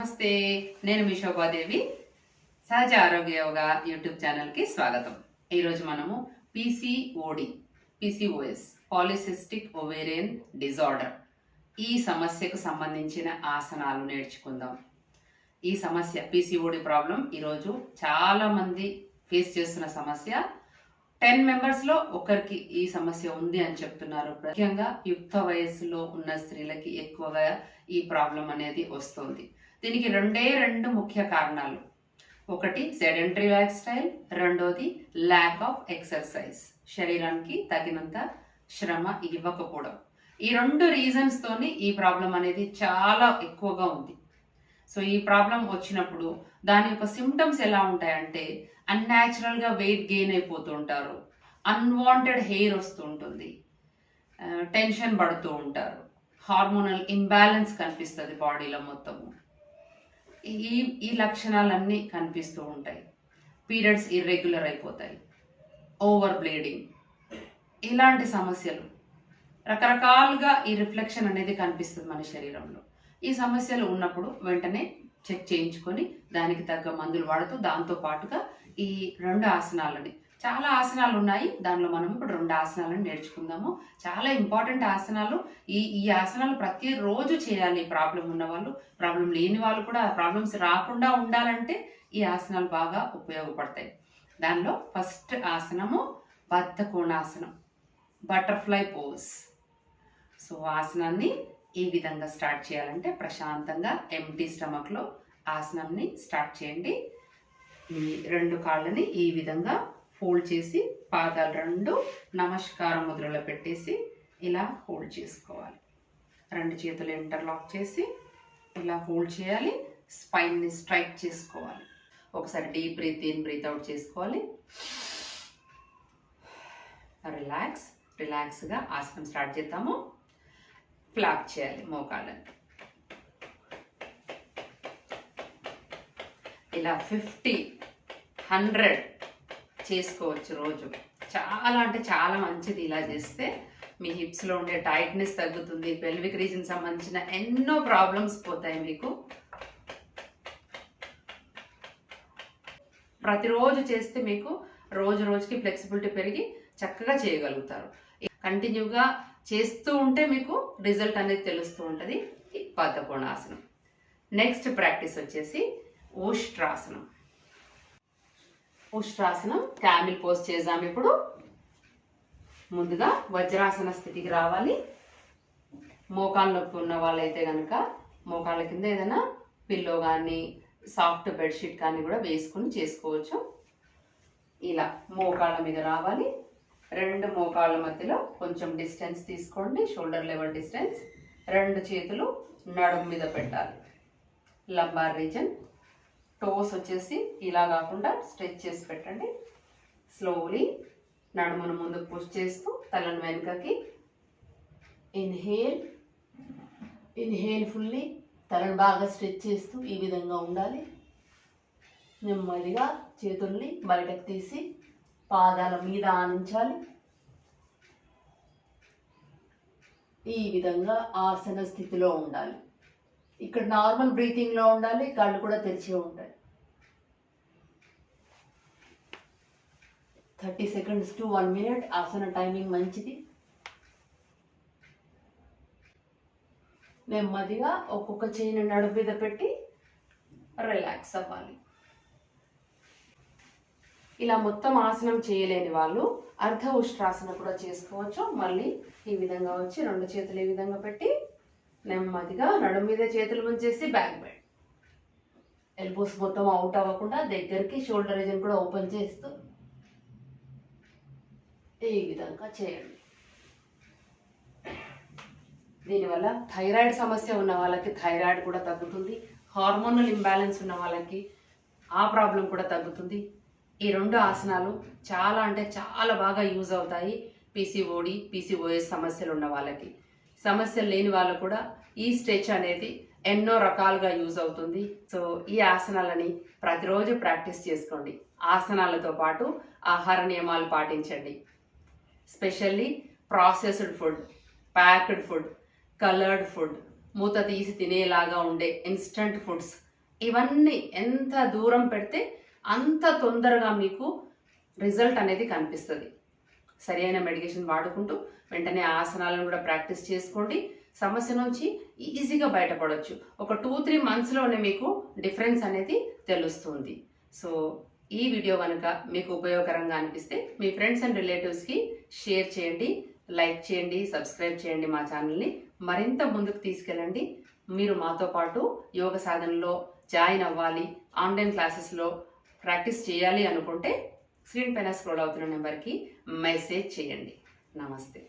నమస్తే, నేను మీ శోభాదేవి. సహజ ఆరోగ్య యోగా యూట్యూబ్ ఛానల్కి స్వాగతం. ఈరోజు మనము పీసీఓఎస్ పాలిసిస్టిక్ ఓవేరియన్ డిజార్డర్ ఈ సమస్యకు సంబంధించిన ఆసనాలు నేర్చుకుందాం. ఈ సమస్య పీసీఓడి ప్రాబ్లం ఈరోజు చాలా మంది ఫేస్ చేస్తున్న సమస్య. 10 మెంబర్స్లో ఒకరికి ఈ సమస్య ఉంది అని చెప్తున్నారు. ముఖ్యంగా యుక్త వయస్సులో ఉన్న స్త్రీలకి ఎక్కువగా ఈ ప్రాబ్లం అనేది వస్తుంది. దీనికి రెండు ముఖ్య కారణాలు. ఒకటి సెడెంటరీ లైఫ్ స్టైల్, రెండోది ల్యాక్ ఆఫ్ ఎక్సర్సైజ్, శరీరానికి తగినంత శ్రమ ఇవ్వకపోవడం. ఈ 2 రీజన్స్ తోని ఈ ప్రాబ్లం అనేది చాలా ఎక్కువగా ఉంది. సో ఈ ప్రాబ్లం వచ్చినప్పుడు దాని యొక్క సిమ్టమ్స్ ఎలా ఉంటాయంటే, అన్యాచురల్గా వెయిట్ గెయిన్ అయిపోతూ ఉంటారు, అన్వాంటెడ్ హెయిర్ వస్తూ ఉంటుంది, టెన్షన్ పడుతూ ఉంటారు, హార్మోనల్ ఇంబ్యాలెన్స్ కనిపిస్తుంది బాడీలో మొత్తము. ఈ లక్షణాలన్నీ కనిపిస్తూ ఉంటాయి. పీరియడ్స్ ఇర్రెగ్యులర్ అయిపోతాయి, ఓవర్ బ్లీడింగ్, ఇలాంటి సమస్యలు రకరకాలుగా ఈ రిఫ్లెక్షన్ అనేది కనిపిస్తుంది మన శరీరంలో. ఈ సమస్యలు ఉన్నప్పుడు వెంటనే చెక్ చేయించుకొని దానికి తగ్గ మందులు వాడుతూ దాంతో పాటుగా ఈ 2 ఆసనాలని, చాలా ఆసనాలు ఉన్నాయి, దానిలో మనం ఇప్పుడు 2 ఆసనాలను నేర్చుకుందాము. చాలా ఇంపార్టెంట్ ఆసనాలు. ఈ ఆసనాలు ప్రతిరోజు చేయాలి. ప్రాబ్లం ఉన్న వాళ్ళు, ప్రాబ్లం లేని వాళ్ళు కూడా ప్రాబ్లమ్స్ రాకుండా ఉండాలంటే ఈ ఆసనాలు బాగా ఉపయోగపడతాయి. దానిలో ఫస్ట్ ఆసనము బద్ధకోణాసనం, బటర్ఫ్లై పోజ్. సో ఆసనాన్ని ఈ విధంగా స్టార్ట్ చేయాలంటే ప్రశాంతంగా ఎంటీ స్టమక్లో ఆసనాన్ని స్టార్ట్ చేయండి. ఈ 2 కాళ్ళని ఈ విధంగా ఫోల్డ్ చేసి పాదాలు 2 నమస్కార ముద్రలో పెట్టేసి ఇలా హోల్డ్ చేసుకోవాలి. 2 చేతులు ఇంటర్లాక్ చేసి ఇలా హోల్డ్ చేయాలి. స్పైన్ని స్ట్రైక్ చేసుకోవాలి. ఒకసారి deep breath in, breath out చేసుకోవాలి. రిలాక్స్గా ఆసనం స్టార్ట్ చేద్దాము. ఫ్లాప్ చేయాలి మోకాళ్ళని. ఇలా 50, 100 చేసుకోవచ్చు రోజు. చాలా అంటే చాలా మంచిది. ఇలా చేస్తే మీ హిప్స్లో ఉండే టైట్నెస్ తగ్గుతుంది, పెల్విక్ రీజన్ సంబంధించిన ఎన్నో ప్రాబ్లమ్స్ పోతాయి మీకు. ప్రతిరోజు చేస్తే మీకు రోజు రోజుకి ఫ్లెక్సిబిలిటీ పెరిగి చక్కగా చేయగలుగుతారు. కంటిన్యూగా చేస్తూ ఉంటే మీకు రిజల్ట్ అనేది తెలుస్తూ ఉంటుంది. బద్ధకోణాసనం. నెక్స్ట్ ప్రాక్టీస్ వచ్చేసి ఉష్ట్రాసనం. క్యామిల్ పోజ్ చేద్దాం. ఇప్పుడు ముందుగా వజ్రాసన స్థితికి రావాలి. మోకాళ్ళ నొప్పి ఉన్న వాళ్ళైతే కనుక మోకాళ్ళ కింద ఏదైనా పిల్లో కానీ సాఫ్ట్ బెడ్షీట్ కానీ కూడా వేసుకుని చేసుకోవచ్చు. ఇలా మోకాళ్ళ మీద రావాలి. 2 మోకాళ్ళ మధ్యలో కొంచెం డిస్టెన్స్ తీసుకోండి, షోల్డర్ లెవెల్ డిస్టెన్స్. 2 చేతులు నడుము మీద పెట్టాలి. Lumbar region. టోస్ వచ్చేసి ఇలా కాకుండా స్ట్రెచ్ చేసి పెట్టండి. స్లోలీ నడుమును ముందుకు పుష్ చేస్తూ తలను వెనుకకి. Inhale fully. తలను బాగా స్ట్రెచ్ చేస్తూ ఈ విధంగా ఉండాలి. నెమ్మదిగా చేతుల్ని బయటకు తీసి పాదాల మీద ఆనించాలి. ఈ విధంగా ఆసన స్థితిలో ఉండాలి. ఇక్కడ నార్మల్ బ్రీతింగ్లో ఉండాలి. కళ్ళు కూడా తెరిచే ఉంటాయి. 30 seconds to 1 minute Haasan timing మంచిది. నెమ్మదిగా ఒక్కొక్క చేయిని నడుము మీద పెట్టి రిలాక్స్ అవ్వాలి. ఇలా మొత్తం ఆసనం చేయలేని వాళ్ళు అర్ధ ఉష్ట్రాసన కూడా చేసుకోవచ్చు. మళ్ళీ ఈ విధంగా వచ్చి 2 చేతులు ఈ విధంగా పెట్టి నెమ్మదిగా నడుము మీద చేతులు ఉంచేసి బ్యాక్ బెండ్. ఎల్బోస్ మొత్తం అవుట్ అవ్వకుండా దగ్గరికి షోల్డర్ రీజన్ కూడా ఓపెన్ చేస్తూ ఈ విధంగా చేయండి. దీనివల్ల థైరాయిడ్ సమస్య ఉన్న వాళ్ళకి థైరాయిడ్ కూడా తగ్గుతుంది. హార్మోనల్ ఇంబ్యాలెన్స్ ఉన్న వాళ్ళకి ఆ ప్రాబ్లం కూడా తగ్గుతుంది. ఈ 2 ఆసనాలు చాలా అంటే చాలా బాగా యూజ్ అవుతాయి పీసీఓఎస్ సమస్యలు ఉన్న వాళ్ళకి. సమస్యలు లేని వాళ్ళు కూడా ఈ స్ట్రెచ్ అనేది ఎన్నో రకాలుగా యూజ్ అవుతుంది. సో ఈ ఆసనాలని ప్రతిరోజు ప్రాక్టీస్ చేసుకోండి. ఆసనాలతో పాటు ఆహార నియమాలు పాటించండి. Specially processed food, packed food, coloured food, మూత తీసి తినేలాగా ఉండే ఇన్స్టంట్ ఫుడ్స్ ఇవన్నీ ఎంత దూరం పెడితే అంత తొందరగా మీకు రిజల్ట్ అనేది కనిపిస్తుంది. సరి అయిన మెడికేషన్ వాడుకుంటూ వెంటనే ఆసనాలను కూడా ప్రాక్టీస్ చేసుకోండి. సమస్య నుంచి ఈజీగా బయటపడవచ్చు. ఒక 2-3 మంత్స్లోనే మీకు డిఫరెన్స్ అనేది తెలుస్తుంది. సో ఈ వీడియో కనుక మీకు ఉపయోగకరంగా అనిపిస్తే మీ ఫ్రెండ్స్ అండ్ రిలేటివ్స్కి షేర్ చేయండి, లైక్ చేయండి, సబ్స్క్రైబ్ చేయండి. మా ఛానల్ని మరింత ముందుకు తీసుకెళ్ళండి. మీరు మాతో పాటు యోగ సాధనలో జాయిన్ అవ్వాలి, ఆన్లైన్ క్లాసెస్లో ప్రాక్టీస్ చేయాలి అనుకుంటే స్క్రీన్ పైన స్క్రోల్ అవుతున్న నెంబర్కి మెసేజ్ చేయండి. నమస్తే.